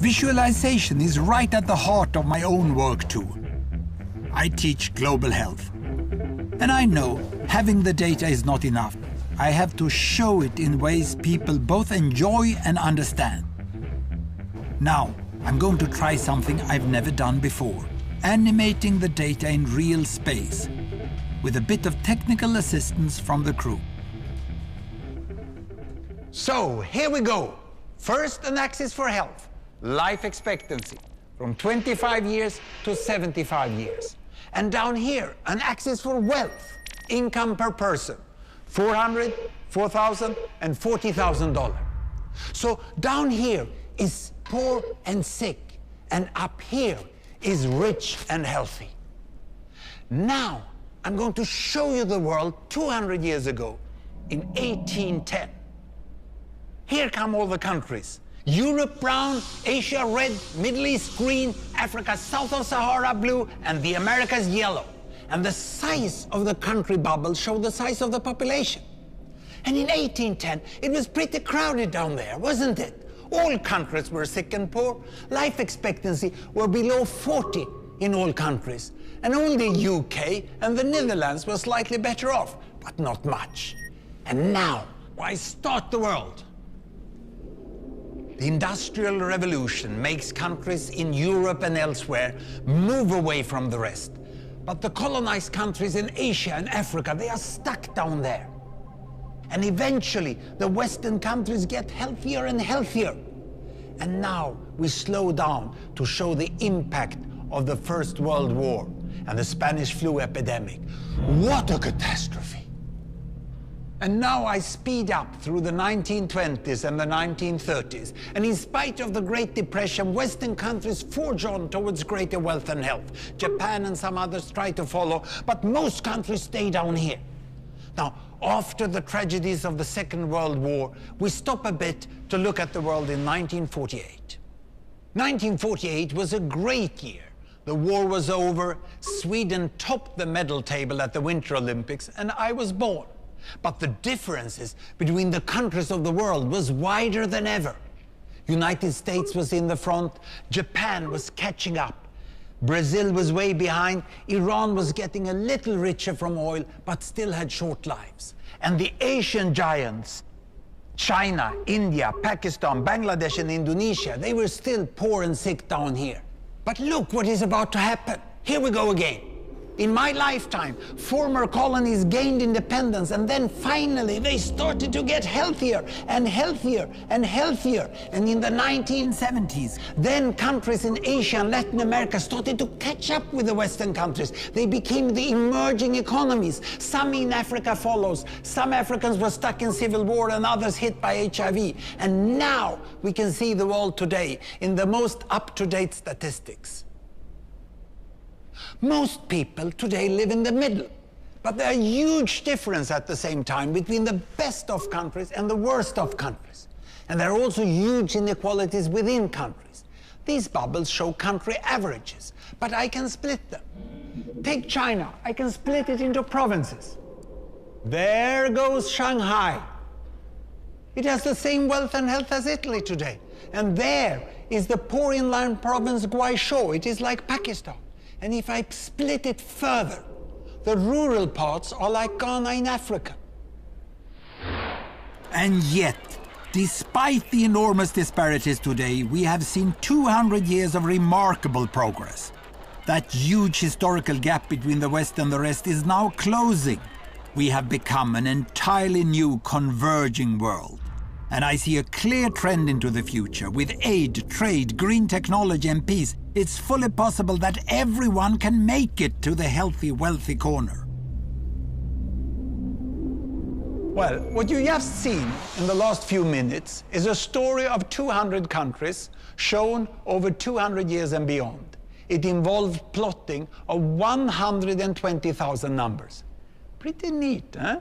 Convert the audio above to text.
Visualization is right at the heart of my own work too. I teach global health. And I know having the data is not enough. I have to show it in ways people both enjoy and understand. Now, I'm going to try something I've never done before. Animating the data in real space, with a bit of technical assistance from the crew. So, here we go. First, an axis for health, life expectancy, from 25 years to 75 years. And down here, an axis for wealth, income per person, $400, $4,000, and $40,000. So down here is poor and sick, and up here is rich and healthy. Now, I'm going to show you the world 200 years ago, in 1810. Here come all the countries. Europe brown, Asia red, Middle East green, Africa south of Sahara blue, and the Americas yellow. And the size of the country bubbles show the size of the population. And in 1810, it was pretty crowded down there, wasn't it? All countries were sick and poor. Life expectancy were below 40 in all countries. And only UK and the Netherlands were slightly better off, but not much. And now, why start the world? The Industrial Revolution makes countries in Europe and elsewhere move away from the rest. But the colonized countries in Asia and Africa, they are stuck down there. And eventually, the Western countries get healthier and healthier. And now we slow down to show the impact of the First World War and the Spanish flu epidemic. What a catastrophe! And now I speed up through the 1920s and the 1930s. And in spite of the Great Depression, Western countries forge on towards greater wealth and health. Japan and some others try to follow, but most countries stay down here. Now, after the tragedies of the Second World War, we stop a bit to look at the world in 1948. 1948 was a great year. The war was over, Sweden topped the medal table at the Winter Olympics, and I was born. But the differences between the countries of the world was wider than ever. United States was in the front, Japan was catching up. Brazil was way behind, Iran was getting a little richer from oil, but still had short lives. And the Asian giants, China, India, Pakistan, Bangladesh, and Indonesia, they were still poor and sick down here. But look what is about to happen. Here we go again. In my lifetime, former colonies gained independence, and then finally they started to get healthier and healthier and healthier. And in the 1970s, then countries in Asia and Latin America started to catch up with the Western countries. They became the emerging economies. Some in Africa follows. Some Africans were stuck in civil war and others hit by HIV. And now we can see the world today in the most up-to-date statistics. Most people today live in the middle, but there are huge differences at the same time between the best of countries and the worst of countries. And there are also huge inequalities within countries. These bubbles show country averages, but I can split them. Take China, I can split it into provinces. There goes Shanghai. It has the same wealth and health as Italy today. And there is the poor inland province Guizhou. It is like Pakistan. And if I split it further, the rural parts are like Ghana in Africa. And yet, despite the enormous disparities today, we have seen 200 years of remarkable progress. That huge historical gap between the West and the rest is now closing. We have become an entirely new converging world. And I see a clear trend into the future. With aid, trade, green technology and peace, it's fully possible that everyone can make it to the healthy, wealthy corner. Well, what you just seen in the last few minutes is a story of 200 countries shown over 200 years and beyond. It involved plotting of 120,000 numbers. Pretty neat, huh?